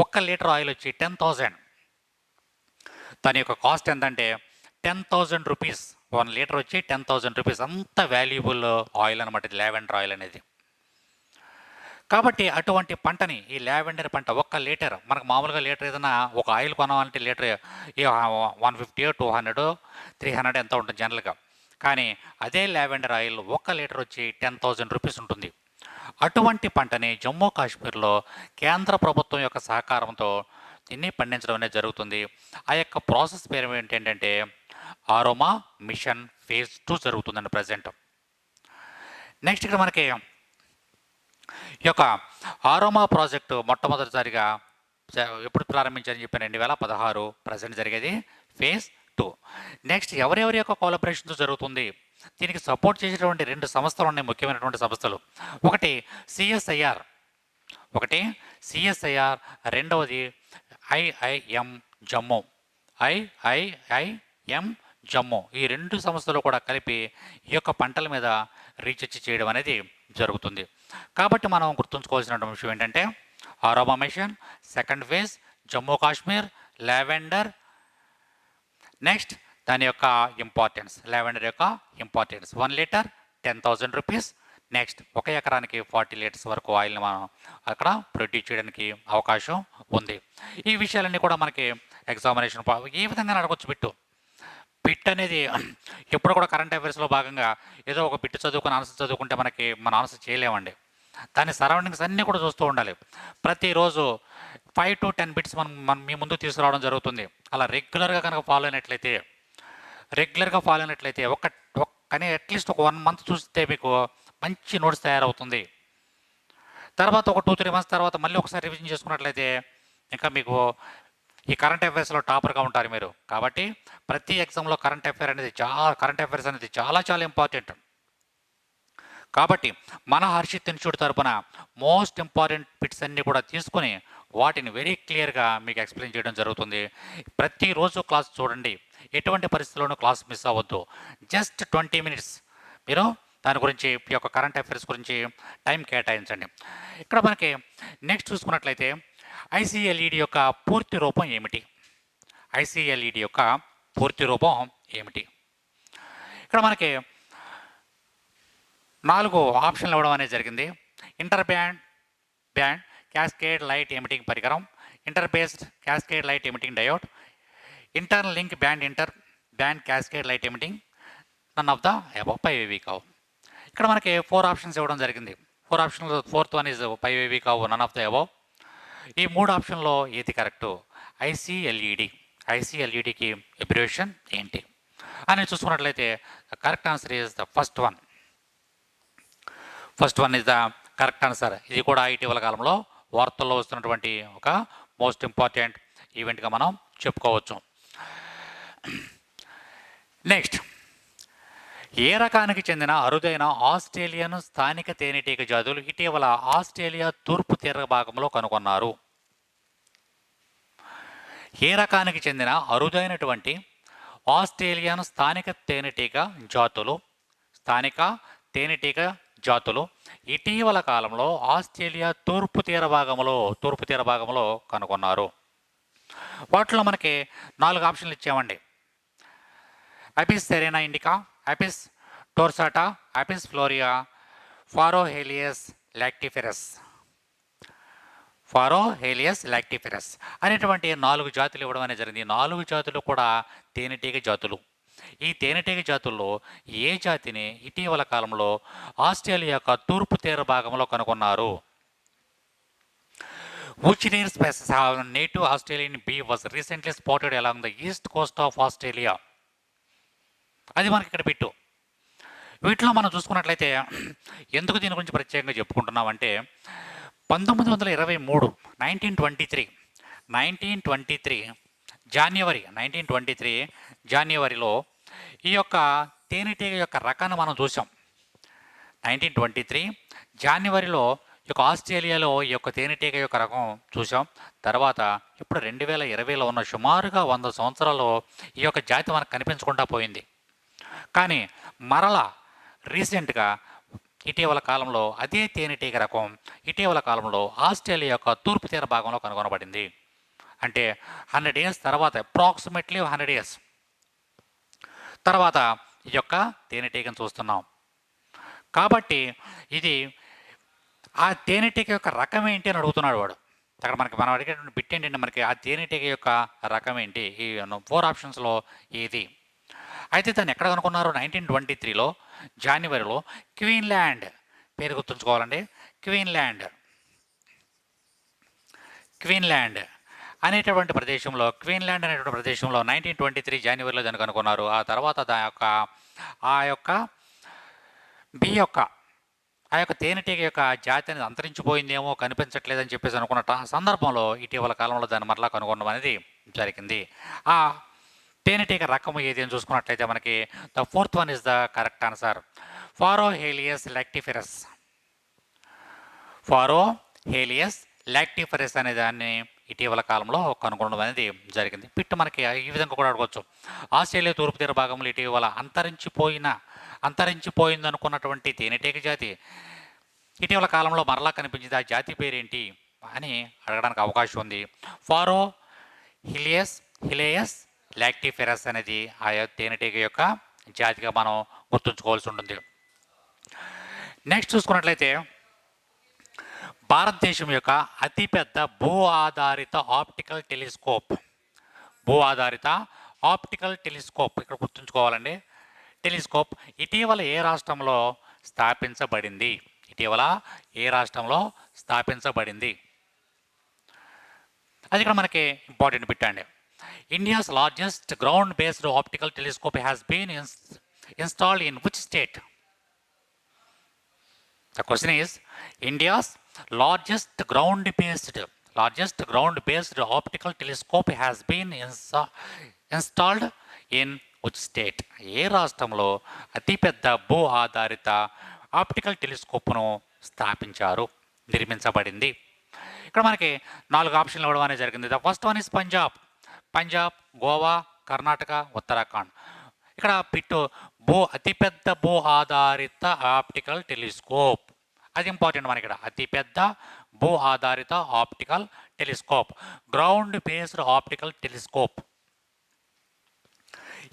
1 లీటర్ ఆయిల్ వచ్చి 10,000. దాని యొక్క కాస్ట్ ఎంతంటే 10,000 రూపీస్. 1 లీటర్ వచ్చి 10,000 రూపీస్. అంత వాల్యుబుల్ ఆయిల్ అనమాట ఇది లావెండర్ ఆయిల్ అనేది. కాబట్టి అటువంటి పంటని ఈ లావెండర్ పంట 1 లీటర్ మనకు మామూలుగా లీటర్ ఏదైనా ఒక ఆయిల్ కొనాలంటే లీటర్ 150 200 300 ఎంత ఉంటుంది జనరల్గా. కానీ అదే లావెండర్ ఆయిల్ 1 లీటర్ వచ్చి 10,000 రూపీస్ ఉంటుంది. అటువంటి పంటని జమ్మూ కాశ్మీర్లో కేంద్ర ప్రభుత్వం యొక్క సహకారంతో దీన్ని పండించడం అనేది జరుగుతుంది. ఆ యొక్క ప్రాసెస్ పేరు ఏంటంటే ఆరోమా మిషన్ ఫేజ్ 2 జరుగుతుందండి ప్రజెంట్. నెక్స్ట్ ఇక్కడ మనకి ఈ యొక్క ఆరోమా ప్రాజెక్టు మొట్టమొదటిసారిగా ఎప్పుడు ప్రారంభించారని చెప్పాను 2016 ప్రజెంట్ జరిగేది ఫేజ్ 2. నెక్స్ట్ ఎవరెవరి యొక్క కోలాబరేషన్తో జరుగుతుంది, దీనికి సపోర్ట్ చేసేటువంటి 2 సంస్థలు ఉన్నాయి, ముఖ్యమైనటువంటి సంస్థలు. ఒకటి సిఎస్ఐఆర్, రెండవది ఐఐఎం జమ్మూ. ఐఐఐఎం జమ్మూ ఈ 2 సంస్థలు కూడా కలిపి ఈ యొక్క పంటల మీద రీసెర్చ్ చేయడం అనేది జరుగుతుంది. కాబట్టి మనం గుర్తుంచుకోవాల్సిన విషయం ఏంటంటే aroma mission second phase Jammu Kashmir lavender. Next దాని యొక్క ఇంపార్టెన్స్, లావెండర్ యొక్క ఇంపార్టెన్స్ 1 లీటర్ 10,000 రూపీస్. నెక్స్ట్ 1 ఎకరానికి 40 లీటర్స్ వరకు ఆయిల్ని మనం అక్కడ ప్రొడ్యూస్ చేయడానికి అవకాశం ఉంది. ఈ విషయాలన్నీ కూడా మనకి ఎగ్జామినేషన్ ఏ విధంగా అడగొచ్చు. బిట్ అనేది ఎప్పుడు కూడా కరెంట్ అఫైర్స్లో భాగంగా ఏదో ఒక బిట్ చదువుకుని ఆన్సర్ చదువుకుంటే మన ఆన్సర్ చేయలేమండి. దాని సరౌండింగ్స్ అన్నీ కూడా చూస్తూ ఉండాలి. ప్రతిరోజు 5 to 10 బిట్స్ మనం మీ ముందు తీసుకురావడం జరుగుతుంది. అలా రెగ్యులర్గా కనుక ఫాలో అయినట్లయితే కానీ అట్లీస్ట్ ఒక 1 మంత్ చూస్తే మీకు మంచి నోట్స్ తయారవుతుంది. తర్వాత ఒక 2-3 మంత్స్ తర్వాత మళ్ళీ ఒకసారి రివిజన్ చేసుకున్నట్లయితే ఇంకా మీకు ఈ కరెంట్ అఫైర్స్లో టాపర్గా ఉంటారు మీరు. కాబట్టి ప్రతి ఎగ్జామ్లో కరెంట్ అఫైర్స్ అనేది చాలా చాలా ఇంపార్టెంట్. కాబట్టి మన హర్షిత్ ఇన్స్టిట్యూట్ తరపున మోస్ట్ ఇంపార్టెంట్ బిట్స్ అన్నీ కూడా తీసుకొని వాటిని వెరీ క్లియర్గా మీకు ఎక్స్ప్లెయిన్ చేయడం జరుగుతుంది. ప్రతిరోజు క్లాస్ చూడండి, ఎటువంటి పరిస్థితుల్లోనూ క్లాస్ మిస్ అవ్వద్దు. జస్ట్ 20 మినిట్స్ మీరు దాని గురించి ఈ యొక్క కరెంట్ అఫైర్స్ గురించి టైం కేటాయించండి. ఇక్కడ మనకి నెక్స్ట్ చూసుకున్నట్లయితే ఐసీఎల్ఈడి యొక్క పూర్తి రూపం ఏమిటి? ఇక్కడ మనకి 4 ఆప్షన్లు ఇవ్వడం అనేది జరిగింది. Inter band cascade light emitting పరికరం, inter based cascade light emitting diode, internal link band cascade light emitting, none of the above 5 AV కావు. ఇక్కడ మనకి 4 ఆప్షన్స్ ఇవ్వడం జరిగింది. 4 ఆప్షన్లో 4th వన్ ఈజ్ 5 AV కావు, నన్ ఆఫ్ ద అబవ్. ఈ 3 ఆప్షన్లో ఏది కరెక్టు? ఐసీఎల్ఈడికి అబ్రివేషన్ ఏంటి అని చూసుకున్నట్లయితే correct answer is the first one is the correct answer. ఇది కూడా ఇటీవల కాలంలో వార్తల్లో వస్తున్నటువంటి ఒక మోస్ట్ ఇంపార్టెంట్ ఈవెంట్గా మనం చెప్పుకోవచ్చు. నెక్స్ట్, ఏ రకానికి చెందిన అరుదైన ఆస్ట్రేలియన్ స్థానిక తేనెటీగ జాతులు ఇటీవల ఆస్ట్రేలియా తూర్పు తీర భాగంలో కనుగొన్నారు? ఏ రకానికి చెందిన అరుదైనటువంటి ఆస్ట్రేలియన్ స్థానిక తేనెటీగ జాతులు ఇటీవల కాలంలో ఆస్ట్రేలియా తూర్పు తీర భాగంలో కనుగొన్నారు? వాటిలో మనకి 4 ఆప్షన్లు ఇచ్చామండి. Apis cerana indica, Apis dorsata, Apis florea, Pharohylaeus lactiferus అనేటువంటి 4 జాతులు ఇవ్వడం అనేది జరిగింది. 4 జాతులు కూడా తేనెటీగ జాతులు. ఈ తేనెటీగ జాతుల్లో ఏ జాతిని ఇటీవల కాలంలో ఆస్ట్రేలియా యొక్క తూర్పు తీర భాగంలో కనుగొన్నారు? Which rare species have native Australian bee was recently spotted along the east coast of Australia? అది మనకి ఇక్కడ పెట్టు. వీటిలో మనం చూసుకున్నట్లయితే ఎందుకు దీని గురించి ప్రత్యేకంగా చెప్పుకుంటున్నామంటే 1923 1923 జాన్యువరి 1923 జాన్యువరిలో ఈ యొక్క తేనెటీగ యొక్క రకాన్ని మనం చూసాం. 1923 జాన్యువరిలో ఈ యొక్క ఆస్ట్రేలియాలో ఈ యొక్క తేనెటీగ యొక్క రకం చూసాం. తర్వాత ఇప్పుడు 2020లో ఉన్న సుమారుగా 100 సంవత్సరాల్లో ఈ యొక్క జాతి మనకు కనిపించకుండా పోయింది. కానీ మరలా రీసెంట్గా ఇటీవల కాలంలో అదే తేనెటీగ రకం ఇటీవల కాలంలో ఆస్ట్రేలియా యొక్క తూర్పు తీర భాగంలో కనుగొనబడింది. అంటే 100 ఇయర్స్ తర్వాత, అప్రాక్సిమేట్లీ 100 ఇయర్స్ తర్వాత ఈ యొక్క తేనెటీగను చూస్తున్నాం. కాబట్టి ఇది ఆ తేనెటీగ యొక్క రకం ఏంటి అని అడుగుతున్నాడు వాడు. అక్కడ మనం అడిగేటువంటి బిట్ ఏంటంటే మనకి ఆ తేనెటీగ యొక్క రకం ఏంటి, ఈ 4 ఆప్షన్స్లో ఏది. అయితే దాన్ని ఎక్కడ కనుక్కున్నారు? 1923లో జాన్యువరిలో క్వీన్లాండ్, పేరు గుర్తుంచుకోవాలండి, క్వీన్లాండ్ అనేటువంటి ప్రదేశంలో, క్వీన్లాండ్ అనేటువంటి ప్రదేశంలో 1923 జాన్యువరిలో దాన్ని కనుక్కున్నారు. ఆ తర్వాత ఆ యొక్క తేనెటీగ యొక్క జాతి అనేది అంతరించిపోయిందేమో, కనిపించట్లేదని చెప్పేసి అనుకున్న సందర్భంలో ఇటీవల కాలంలో దాన్ని మరలా కనుగొనడం అనేది జరిగింది. ఆ తేనెటీగ రకము ఏది అని చూసుకున్నట్లయితే మనకి the 4th one is the correct answer, Pharohylaeus lactiferus. Pharohylaeus lactiferus అనే దాన్ని ఇటీవల కాలంలో కనుగొనడం అనేది జరిగింది. పిట్టు మనకి ఈ విధంగా కూడా అడగవచ్చు. ఆస్ట్రేలియా తూర్పు తీర భాగంలో ఇటీవల అంతరించిపోయింది అనుకున్నటువంటి తేనెటీగ జాతి ఇటీవల కాలంలో మరలా కనిపించింది. ఆ జాతి పేరేంటి అని అడగడానికి అవకాశం ఉంది. ఫారోహేలియస్ లాక్టిఫెరస్ అనేది ఆ తేనెటీగ యొక్క జాతిగా మనం గుర్తుంచుకోవాల్సి ఉంటుంది. నెక్స్ట్ చూసుకున్నట్లయితే భారతదేశం యొక్క అతిపెద్ద భూ ఆధారిత ఆప్టికల్ టెలిస్కోప్ ఇక్కడ గుర్తుంచుకోవాలండి. టెలిస్కోప్ ఇటీవల ఏ రాష్ట్రంలో స్థాపించబడింది? అది ఇక్కడ మనకి ఇంపార్టెంట్ బిట్ అండి. India's largest ground based optical telescope has been installed in which state? The question is, India's largest ground-based optical telescope has been installed in which state? ఏ రాష్ట్రంలో అతిపెద్ద భూ ఆధారిత ఆప్టికల్ టెలిస్కోప్ను నిర్మించబడింది? ఇక్కడ మనకి 4 ఆప్షన్లు ఇవ్వడం అనేది జరిగింది. The first one is Punjab, Goa, Karnataka, Uttarakhand. ఇక్కడ పిట్టు అతిపెద్ద భూ ఆధారిత ఆప్టికల్ టెలిస్కోప్, అది ఇంపార్టెంట్ మనకి. ఇక్కడ అతిపెద్ద భూ ఆధారిత optical telescope, ground based optical telescope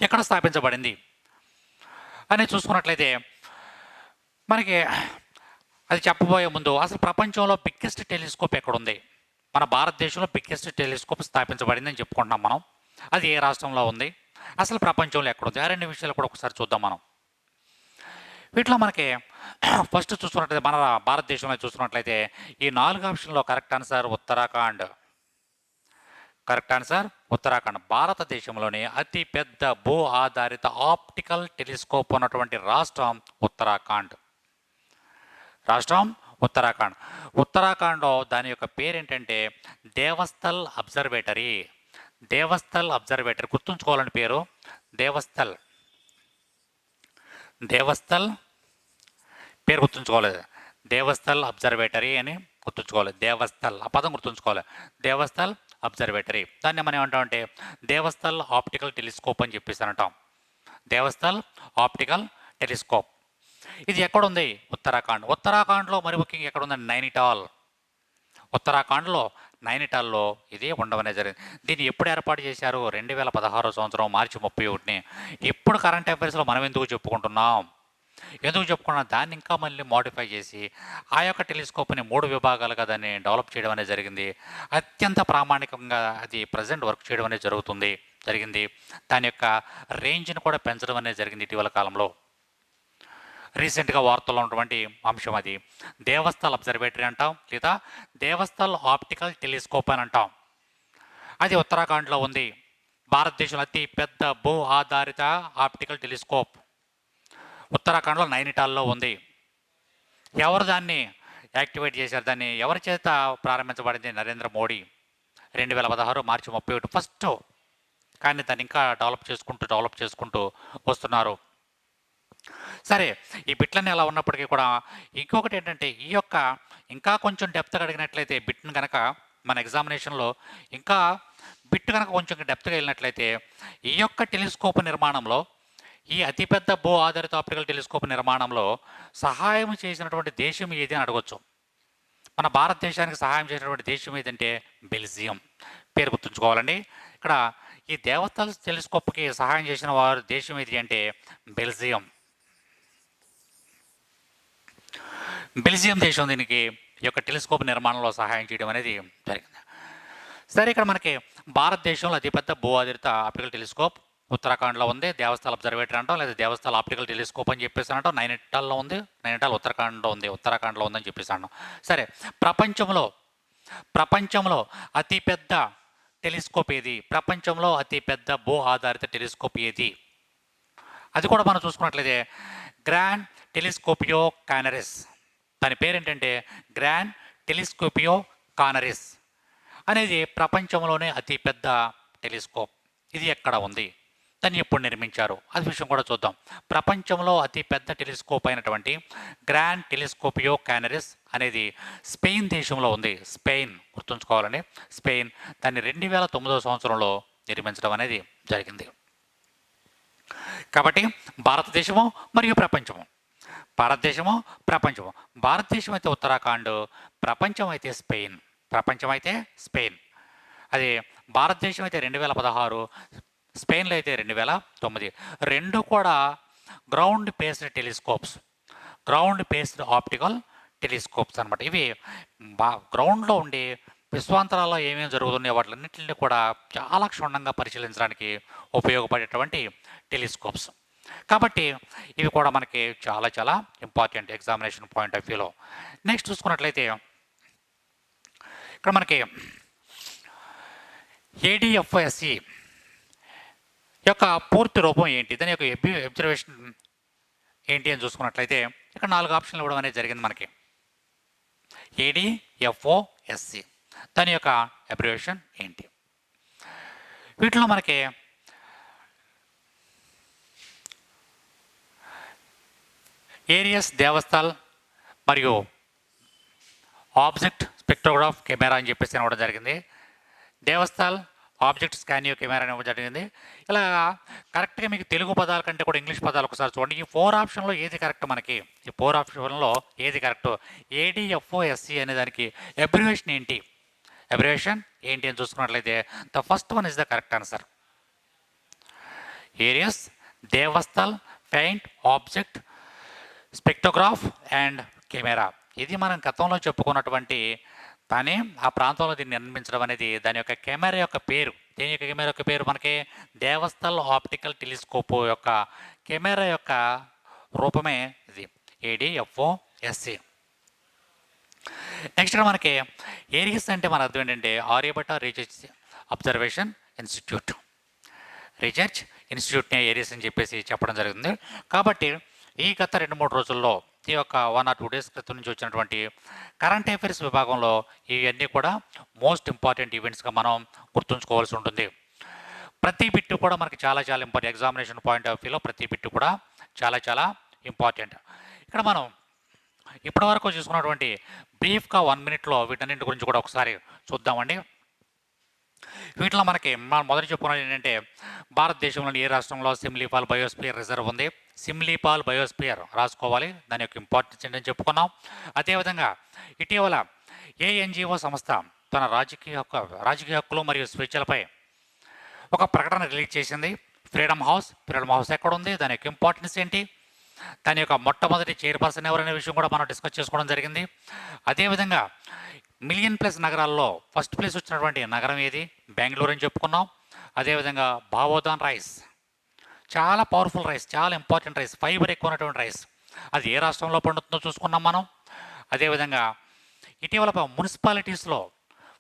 ఎక్కడ స్థాపించబడింది అని చూసుకున్నట్లయితే మనకి అది చెప్పబోయే ముందు అసలు ప్రపంచంలో బిగ్గెస్ట్ టెలిస్కోప్ ఎక్కడుంది? మన భారతదేశంలో బిగ్గెస్ట్ టెలిస్కోప్ స్థాపించబడింది అని చెప్పుకుంటున్నాం మనం. అది ఏ రాష్ట్రంలో ఉంది, అసలు ప్రపంచంలో ఎక్కడుంది? ఆ 2 విషయాలు కూడా ఒకసారి చూద్దాం మనం. వీటిలో మనకి ఫస్ట్ చూసుకున్నట్లయితే మన భారతదేశంలో చూసుకున్నట్లయితే ఈ 4 ఆప్షన్లో కరెక్ట్ ఆన్సర్ ఉత్తరాఖండ్. భారతదేశంలోని అతి పెద్ద భూ ఆధారిత ఆప్టికల్ టెలిస్కోప్ ఉన్నటువంటి రాష్ట్రం ఉత్తరాఖండ్లో దాని యొక్క పేరు ఏంటంటే దేవస్థల్ అబ్జర్వేటరీ. గుర్తుంచుకోవాలని పేరు, దేవస్థల్ పేరు గుర్తుంచుకోలేదు. దేవస్థల్ అబ్జర్వేటరీ అని గుర్తుంచుకోవాలి. దేవస్థల్ ఆ పదం గుర్తుంచుకోవాలి. దేవస్థల్ అబ్జర్వేటరీ, దాన్ని మనం ఏమంటామంటే దేవస్థల్ ఆప్టికల్ టెలిస్కోప్ అని చెప్పేసి అంటాం. దేవస్థల్ ఆప్టికల్ టెలిస్కోప్. ఇది ఎక్కడుంది? ఉత్తరాఖండ్లో మరి ముఖ్యంగా ఎక్కడుందండి? నైనిటాల్లో ఇది ఉండవనే జరిగింది. దీన్ని ఎప్పుడు ఏర్పాటు చేశారు? 2016 సంవత్సరం మార్చి 31ని. ఎప్పుడు కరెంట్ అఫైర్స్లో మనం ఎందుకు చెప్పుకుంటున్నాం? దాన్ని ఇంకా మళ్ళీ మోడిఫై చేసి ఆ యొక్క టెలిస్కోప్ని 3 విభాగాలుగా దాన్ని డెవలప్ చేయడం అనేది జరిగింది. అత్యంత ప్రామాణికంగా అది ప్రజెంట్ వర్క్ చేయడం అనేది జరిగింది. దాని యొక్క రేంజ్ని కూడా పెంచడం అనేది జరిగింది ఇటీవల కాలంలో. రీసెంట్గా వార్తల్లో ఉన్నటువంటి అంశం అది. దేవస్థల్ అబ్జర్వేటరీ అంటాం, లేదా దేవస్థల్ ఆప్టికల్ టెలిస్కోప్ అని అంటాం. అది ఉత్తరాఖండ్లో ఉంది. భారతదేశంలో అతి పెద్ద భూ ఆధారిత ఆప్టికల్ టెలిస్కోప్ ఉత్తరాఖండ్లో నైనిటాల్లో ఉంది. ఎవరు దాన్ని యాక్టివేట్ చేశారు? దాన్ని ఎవరి చేత ప్రారంభించబడింది? నరేంద్ర మోడీ. 2016 మార్చి 31 ఫస్ట్ కానీ దాన్ని ఇంకా డెవలప్ చేసుకుంటూ వస్తున్నారు. సరే, ఈ బిట్లన్నీ అలా ఉన్నప్పటికీ కూడా ఇంకొకటి ఏంటంటే ఈ యొక్క ఇంకా కొంచెం డెప్త్గా అడిగినట్లయితే బిట్ని కనుక మన ఎగ్జామినేషన్లో ఇంకా బిట్ కనుక కొంచెం డెప్త్గా వెళ్ళినట్లయితే ఈ యొక్క టెలిస్కోప్ నిర్మాణంలో ఈ అతిపెద్ద భూ ఆధారిత ఆప్టికల్ టెలిస్కోప్ నిర్మాణంలో సహాయం చేసినటువంటి దేశం ఏది అని అడగొచ్చు. మన భారతదేశానికి సహాయం చేసినటువంటి దేశం ఏదంటే బెల్జియం. పేరు గుర్తుంచుకోవాలండి. ఇక్కడ ఈ దేవతల టెలిస్కోప్కి సహాయం చేసిన వారు దేశం ఏది అంటే బెల్జియం. బెల్జియం దేశం దీనికి ఈ యొక్క టెలిస్కోప్ నిర్మాణంలో సహాయం చేయడం అనేది జరిగింది. సరే, ఇక్కడ మనకి భారతదేశంలో అతిపెద్ద భూ ఆధారిత ఆప్టికల్ టెలిస్కోప్ ఉత్తరాఖండ్లో ఉంది. దేవస్థాల అబ్జర్వేటరీ అంటాం, లేదా దేవస్థాల ఆప్టికల్ టెలిస్కోప్ అని చెప్పేసి అంటాం. నైనిటాల్లో ఉంది. నైనిటాల్ ఉత్తరాఖండ్లో ఉందని చెప్పేసి అంటాం. సరే, ప్రపంచంలో అతిపెద్ద టెలిస్కోప్ ఏది? ప్రపంచంలో అతిపెద్ద భూ ఆధారిత టెలిస్కోప్ ఏది? అది కూడా మనం చూసుకున్నట్లయితే గ్రాండ్ టెలిస్కోపియో కానరిస్. దాని పేరేంటంటే గ్రాండ్ టెలిస్కోపియో కానరిస్ అనేది ప్రపంచంలోనే అతిపెద్ద టెలిస్కోప్. ఇది ఎక్కడ ఉంది, దాన్ని ఎప్పుడు నిర్మించారు, అది విషయం కూడా చూద్దాం. ప్రపంచంలో అతిపెద్ద టెలిస్కోప్ అయినటువంటి గ్రాండ్ టెలిస్కోపియో కానరిస్ అనేది స్పెయిన్ దేశంలో ఉంది. స్పెయిన్ గుర్తుంచుకోవాలండి, స్పెయిన్. దాన్ని 2009 సంవత్సరంలో నిర్మించడం అనేది జరిగింది. కాబట్టి భారతదేశము మరియు ప్రపంచము. భారతదేశం అయితే ఉత్తరాఖండ్, ప్రపంచం అయితే స్పెయిన్. అది భారతదేశం అయితే 2016, స్పెయిన్లో అయితే 2009. రెండు కూడా గ్రౌండ్ బేస్డ్ ఆప్టికల్ టెలిస్కోప్స్ అనమాట. ఇవి గ్రౌండ్లో ఉండి విశ్వాంతరాల్లో ఏమేమి జరుగుతున్నాయో వాటిలన్నింటినీ కూడా చాలా క్షుణ్ణంగా పరిశీలించడానికి ఉపయోగపడేటువంటి టెలిస్కోప్స్. కాబట్టి ఇవి కూడా మనకి చాలా చాలా ఇంపార్టెంట్ ఎగ్జామినేషన్ పాయింట్ ఆఫ్ వ్యూలో. నెక్స్ట్ చూసుకున్నట్లయితే ఇక్కడ మనకి ADFOSE యొక్క పూర్తి రూపం ఏంటి, దాని యొక్క అబ్జర్వేషన్ ఏంటి అని చూసుకున్నట్లయితే ఇక్కడ 4 ఆప్షన్లు ఇవ్వడం అనేది జరిగింది మనకి. ADFOSE దాని యొక్క అబ్రివేషన్ ఏంటి? వీటిలో మనకి ఏరియస్ దేవస్థాల్ మరియు ఆబ్జెక్ట్ స్పెక్ట్రోగ్రాఫ్ కెమెరా అని చెప్పేసి ఇవ్వడం జరిగింది. దేవస్థాల్ ఆబ్జెక్ట్ స్కానియో కెమెరా అని ఇవ్వడం జరిగింది. ఇలా కరెక్ట్గా మీకు తెలుగు పదాల కంటే కూడా ఇంగ్లీష్ పదాలు ఒకసారి చూడండి. ఈ 4 ఆప్షన్లో ఏది కరెక్ట్? మనకి ఈ 4 ఆప్షన్లో ఏది కరెక్ట్? ADFOSE అనే దానికి అబ్రివేషన్ ఏంటి అని చూసుకున్నట్లయితే the first one is the correct answer. ARIES Devasthal faint object spectrograph and camera. ఇది మనం గతంలో చెప్పుకున్నటువంటి కానీ ఆ ప్రాంతంలో దీన్ని నిర్మించడం అనేది దాని యొక్క కెమెరా యొక్క పేరు. దీని యొక్క కెమెరా యొక్క పేరు మనకి దేవస్థల్ ఆప్టికల్ టెలిస్కోప్ యొక్క కెమెరా యొక్క రూపమే ఇది ADFOSE. నెక్స్ట్ మనకి ఏరియస్ అంటే మన అర్థం ఏంటంటే ఆర్యభట్ట రీసెర్చ్ అబ్జర్వేషన్ ఇన్స్టిట్యూట్ని ఏరియస్ అని చెప్పేసి చెప్పడం జరుగుతుంది. కాబట్టి ఈ గత 2-3 రోజుల్లో ఈ యొక్క 1 or 2 days క్రితం నుంచి వచ్చినటువంటి కరెంట్ అఫైర్స్ విభాగంలో ఇవన్నీ కూడా మోస్ట్ ఇంపార్టెంట్ ఈవెంట్స్గా మనం గుర్తుంచుకోవాల్సి ఉంటుంది. ప్రతి బిట్టు కూడా మనకి చాలా చాలా ఇంపార్టెంట్. ఎగ్జామినేషన్ పాయింట్ ఆఫ్ వ్యూలో ప్రతి బిట్టు కూడా చాలా చాలా ఇంపార్టెంట్. ఇక్కడ మనం ఇప్పటివరకు చూసుకున్నటువంటి బ్రీఫ్గా 1 minute వీటన్నింటి గురించి కూడా ఒకసారి చూద్దామండి. వీటిలో మనకి మనం మొదటి చెప్పుకున్నది ఏంటంటే భారతదేశంలోని ఏ రాష్ట్రంలో సిమ్లీపాల్ బయోస్పియర్ రిజర్వ్ ఉంది? సిమ్లీపాల్ బయోస్పియర్ రాసుకోవాలి, దాని యొక్క ఇంపార్టెన్స్ ఏంటని చెప్పుకున్నాం. అదేవిధంగా ఇటీవల ఏ NGO సంస్థ తన రాజకీయ హక్కులు మరియు స్వేచ్ఛలపై ఒక ప్రకటన రిలీజ్ చేసింది? ఫ్రీడమ్ హౌస్ ఎక్కడ ఉంది, దాని యొక్క ఇంపార్టెన్స్ ఏంటి, దాని యొక్క మొట్టమొదటి చైర్పర్సన్ ఎవరనే విషయం కూడా మనం డిస్కస్ చేసుకోవడం జరిగింది. అదేవిధంగా మిలియన్ ప్లస్ నగరాల్లో ఫస్ట్ ప్లేస్ వచ్చినటువంటి నగరం ఏది? బెంగళూరు అని చెప్పుకున్నాం. అదేవిధంగా భావోదాన్ రైస్, చాలా పవర్ఫుల్ రైస్, చాలా ఇంపార్టెంట్ రైస్, ఫైబర్ ఎక్కువ ఉన్నటువంటి రైస్, అది ఏ రాష్ట్రంలో పండుతుందో చూసుకున్నాం మనం. అదేవిధంగా ఇటీవల మున్సిపాలిటీస్లో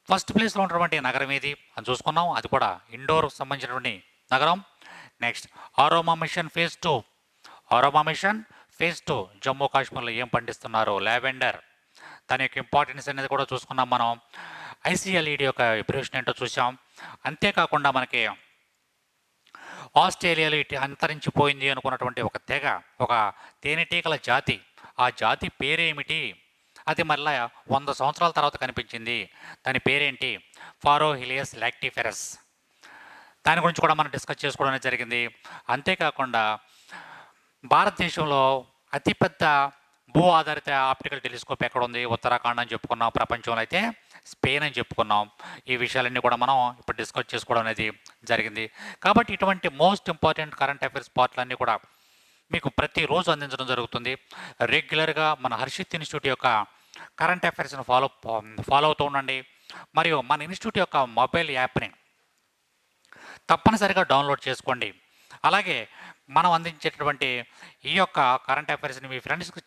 ఫస్ట్ ప్లేస్లో ఉన్నటువంటి నగరం ఏది అని చూసుకున్నాం, అది కూడా ఇండోర్ సంబంధించినటువంటి నగరం. Next aroma mission phase 2 Jammu కాశ్మీర్లో ఏం పండిస్తున్నారు? లావెండర్, దాని యొక్క ఇంపార్టెన్స్ అనేది కూడా చూసుకున్నాం మనం. ICLED యొక్క అబ్రివేషన్ ఏంటో చూసాం. అంతేకాకుండా మనకి ఆస్ట్రేలియాలో ఇటు అంతరించిపోయింది అనుకున్నటువంటి ఒక తెగ, ఒక తేనెటీగల జాతి. ఆ జాతి పేరేమిటి? అది మళ్ళా 100 సంవత్సరాల తర్వాత కనిపించింది. దాని పేరేంటి? ఫారోహిలియస్ లాక్టిఫెరస్. దాని గురించి కూడా మనం డిస్కస్ చేసుకోవడం అనేది జరిగింది. అంతేకాకుండా భారతదేశంలో అతిపెద్ద భూ ఆధారిత ఆప్టికల్ టెలిస్కోప్ ఎక్కడ ఉంది? ఉత్తరాఖండ్ అని చెప్పుకున్నాం. ప్రపంచంలో అయితే స్పెయిన్ అని చెప్పుకున్నాం. ఈ విషయాలన్నీ కూడా మనం ఇప్పుడు డిస్కస్ చేసుకోవడం అనేది జరిగింది. కాబట్టి ఇటువంటి మోస్ట్ ఇంపార్టెంట్ కరెంట్ అఫైర్స్ పార్ట్లన్నీ కూడా మీకు ప్రతిరోజు అందించడం జరుగుతుంది. రెగ్యులర్గా మన హర్షిత్ ఇన్స్టిట్యూట్ యొక్క కరెంట్ అఫైర్స్ని ఫాలో అవుతూ ఉండండి. మరియు మన ఇన్స్టిట్యూట్ యొక్క మొబైల్ యాప్ని తప్పనిసరిగా డౌన్లోడ్ చేసుకోండి. అలాగే మనం అందించేటటువంటి ఈ యొక్క కరెంట్ అఫైర్స్ని మీ ఫ్రెండ్స్కి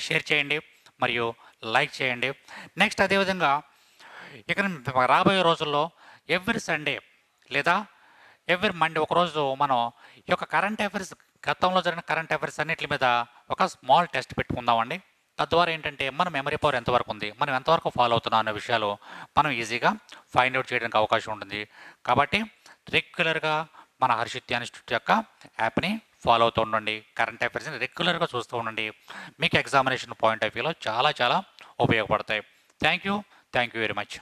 షేర్ చేయండి మరియు లైక్ చేయండి. నెక్స్ట్ అదేవిధంగా ఇక రాబోయే రోజుల్లో ఎవ్రీ సండే లేదా ఎవ్రీ మండే ఒకరోజు మనం ఈ యొక్క కరెంట్ అఫైర్స్, గతంలో జరిగిన కరెంట్ అఫైర్స్ అన్నిటి మీద ఒక స్మాల్ టెస్ట్ పెట్టుకుందామండి. తద్వారా ఏంటంటే మన మెమరీ పవర్ ఎంతవరకు ఉంది, మనం ఎంతవరకు ఫాలో అవుతున్నాం అనే విషయాలు మనం ఈజీగా ఫైండ్ అవుట్ చేయడానికి అవకాశం ఉంటుంది. కాబట్టి రెగ్యులర్గా మన హర్షిత్ ఇన్స్టిట్యూట్ యొక్క యాప్ని ఫాలో అవుతూ ఉండండి. కరెంట్ అఫైర్స్ని రెగ్యులర్గా చూస్తూ ఉండండి. మీకు ఎగ్జామినేషన్ పాయింట్ ఆఫ్ వ్యూలో చాలా చాలా ఉపయోగపడతాయి. Thank you very much.